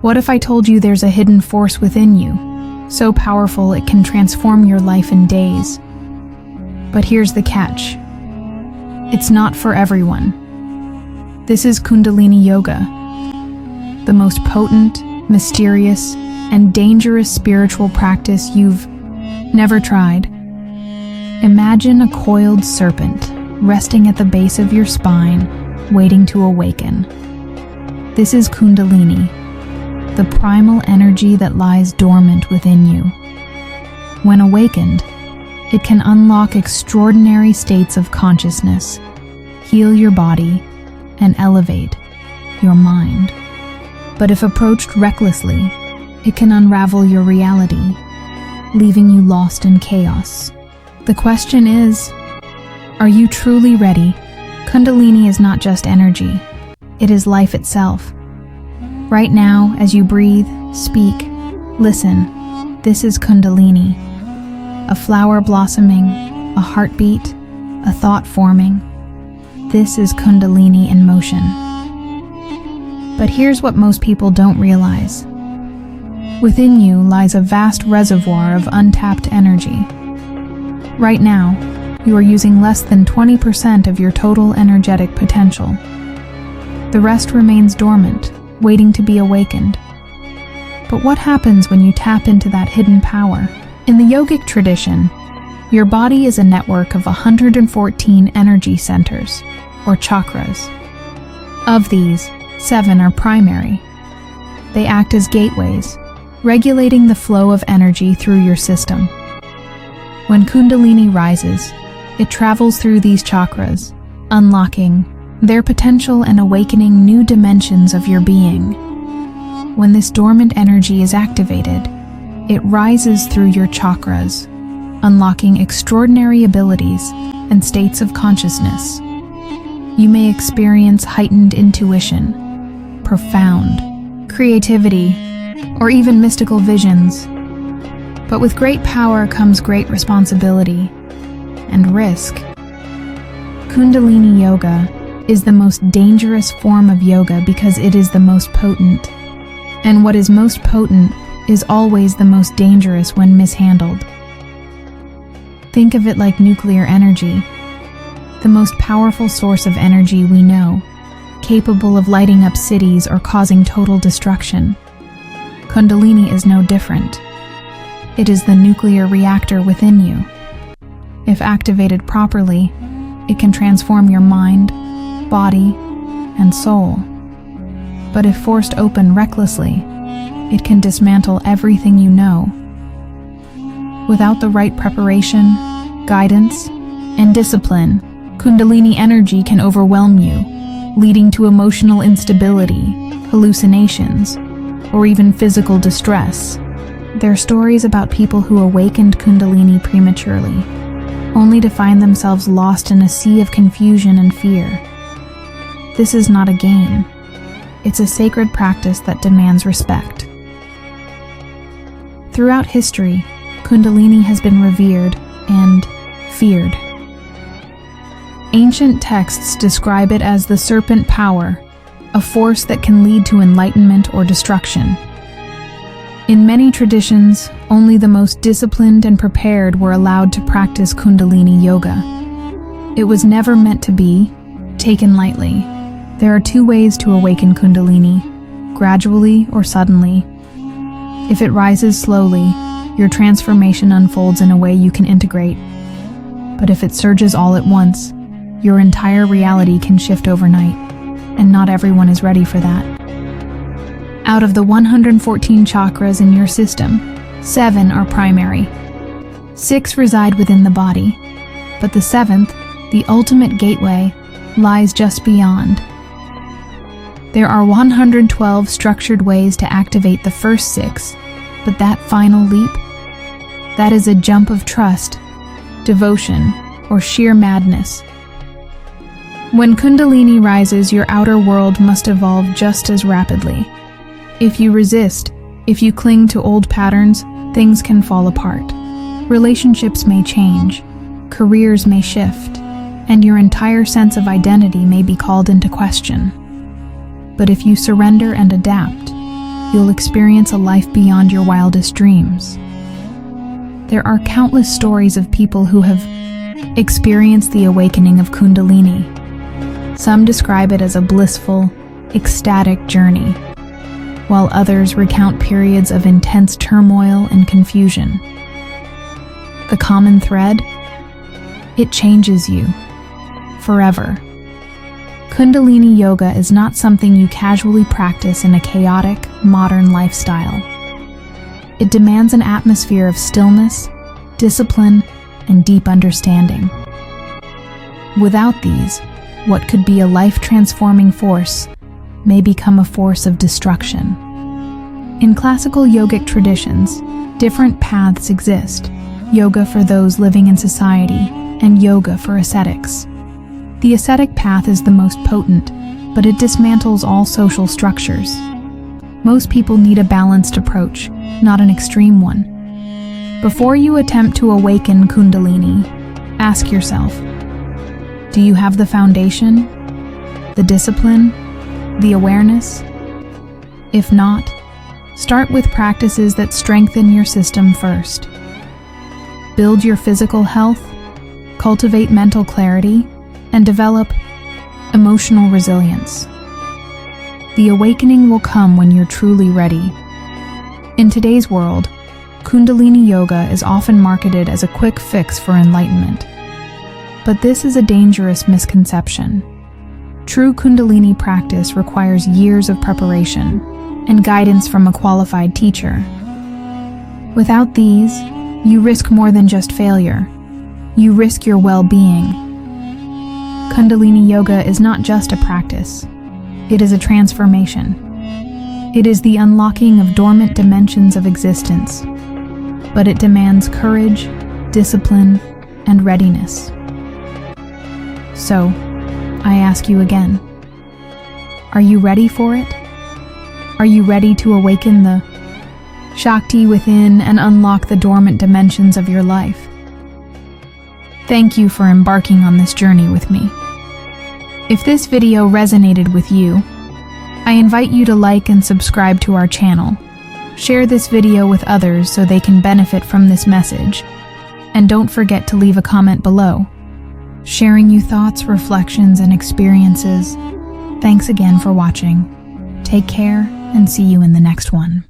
What if I told you there's a hidden force within you, so powerful it can transform your life in days? But here's the catch. It's not for everyone. This is Kundalini Yoga, the most potent, mysterious, and dangerous spiritual practice you've never tried. Imagine a coiled serpent resting at the base of your spine, waiting to awaken. This is Kundalini, the primal energy that lies dormant within you. When awakened, it can unlock extraordinary states of consciousness, heal your body, and elevate your mind. But if approached recklessly, it can unravel your reality, leaving you lost in chaos. The question is, are you truly ready? Kundalini is not just energy, it is life itself. Right now, as you breathe, speak, listen, this is Kundalini. A flower blossoming, a heartbeat, a thought forming. This is Kundalini in motion. But here's what most people don't realize. Within you lies a vast reservoir of untapped energy. Right now, you are using less than 20% of your total energetic potential. The rest remains dormant, waiting to be awakened. But what happens when you tap into that hidden power? In the yogic tradition, your body is a network of 114 energy centers, or chakras. Of these, 7 are primary. They act as gateways, regulating the flow of energy through your system. When Kundalini rises, it travels through these chakras, unlocking their potential and awakening new dimensions of your being. When this dormant energy is activated, it rises through your chakras, unlocking extraordinary abilities and states of consciousness. You may experience heightened intuition, profound creativity, or even mystical visions. But with great power comes great responsibility and risk. Kundalini Yoga is the most dangerous form of yoga because it is the most potent. And what is most potent is always the most dangerous when mishandled. Think of it like nuclear energy, the most powerful source of energy we know, capable of lighting up cities or causing total destruction. Kundalini is no different. It is the nuclear reactor within you. If activated properly, it can transform your mind, body, and soul. But if forced open recklessly, it can dismantle everything you know. Without the right preparation, guidance, and discipline, Kundalini energy can overwhelm you, leading to emotional instability, hallucinations, or even physical distress. There are stories about people who awakened Kundalini prematurely, only to find themselves lost in a sea of confusion and fear. This is not a game. It's a sacred practice that demands respect. Throughout history, Kundalini has been revered and feared. Ancient texts describe it as the serpent power, a force that can lead to enlightenment or destruction. In many traditions, only the most disciplined and prepared were allowed to practice Kundalini Yoga. It was never meant to be taken lightly. There are 2 ways to awaken Kundalini, gradually or suddenly. If it rises slowly, your transformation unfolds in a way you can integrate. But if it surges all at once, your entire reality can shift overnight, and not everyone is ready for that. Out of the 114 chakras in your system, 7 are primary. 6 reside within the body, but the 7th, the ultimate gateway, lies just beyond. There are 112 structured ways to activate the first 6, but that final leap, that is a jump of trust, devotion, or sheer madness. When Kundalini rises, your outer world must evolve just as rapidly. If you resist, if you cling to old patterns, things can fall apart. Relationships may change, careers may shift, and your entire sense of identity may be called into question. But if you surrender and adapt, you'll experience a life beyond your wildest dreams. There are countless stories of people who have experienced the awakening of Kundalini. Some describe it as a blissful, ecstatic journey, while others recount periods of intense turmoil and confusion. The common thread? It changes you forever. Kundalini Yoga is not something you casually practice in a chaotic, modern lifestyle. It demands an atmosphere of stillness, discipline, and deep understanding. Without these, what could be a life-transforming force may become a force of destruction. In classical yogic traditions, different paths exist: yoga for those living in society, and yoga for ascetics. The ascetic path is the most potent, but it dismantles all social structures. Most people need a balanced approach, not an extreme one. Before you attempt to awaken Kundalini, ask yourself, do you have the foundation, the discipline, the awareness? If not, start with practices that strengthen your system first. Build your physical health, cultivate mental clarity, and develop emotional resilience. The awakening will come when you're truly ready. In today's world, Kundalini Yoga is often marketed as a quick fix for enlightenment. But this is a dangerous misconception. True Kundalini practice requires years of preparation and guidance from a qualified teacher. Without these, you risk more than just failure. You risk your well-being. Kundalini Yoga is not just a practice. It is a transformation. It is the unlocking of dormant dimensions of existence. But it demands courage, discipline, and readiness. So, I ask you again, are you ready for it? Are you ready to awaken the Shakti within and unlock the dormant dimensions of your life? Thank you for embarking on this journey with me. If this video resonated with you, I invite you to like and subscribe to our channel. Share this video with others so they can benefit from this message. And don't forget to leave a comment below, sharing your thoughts, reflections, and experiences. Thanks again for watching. Take care and see you in the next one.